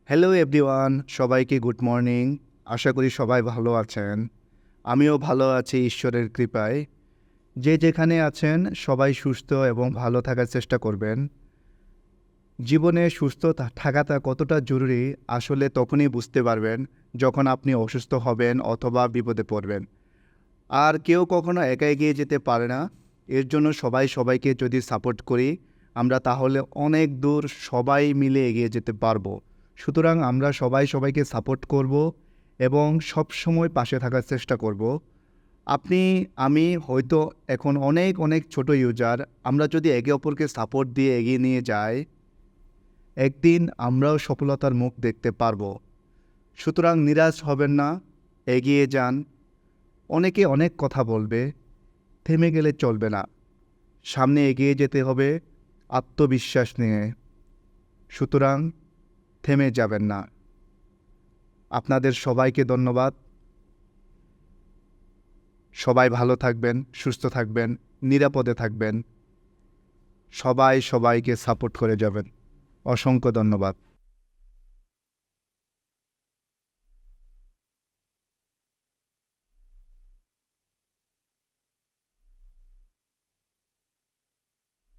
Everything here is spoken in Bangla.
হ্যালো এভরিওয়ান, সবাইকে গুড মর্নিং। আশা করি সবাই ভালো আছেন। আমিও ভালো আছি ঈশ্বরের কৃপায়। যে যেখানে আছেন সবাই সুস্থ এবং ভালো থাকার চেষ্টা করবেন। জীবনে সুস্থ থাকাটা কতটা জরুরি আসলে তখনই বুঝতে পারবেন যখন আপনি অসুস্থ হবেন অথবা বিপদে পড়বেন। আর কেউ কখনো একা এগিয়ে যেতে পারে না। এর জন্য সবাই সবাইকে যদি সাপোর্ট করি আমরা তাহলে অনেক দূর সবাই মিলে এগিয়ে যেতে পারবো। সুতরাং আমরা সবাই সবাইকে সাপোর্ট করব এবং সবসময় পাশে থাকার চেষ্টা করব। আপনি আমি হয়তো এখন অনেক অনেক ছোট ইউজার, আমরা যদি একে অপরকে সাপোর্ট দিয়ে এগিয়ে নিয়ে যাই একদিন আমরাও সফলতার মুখ দেখতে পারবো। সুতরাং নিরাশ হবেন না, এগিয়ে যান। অনেকে অনেক কথা বলবে, থেমে গেলে চলবে না। সামনে এগিয়ে যেতে হবে আত্মবিশ্বাস নিয়ে। সুতরাং থেমে যাবেন না। আপনাদের সবাইকে ধন্যবাদ। সবাই ভালো থাকবেন, সুস্থ থাকবেন, নিরাপদে থাকবেন। সবাই সবাইকে সাপোর্ট করে যাবেন। অসংখ্য ধন্যবাদ।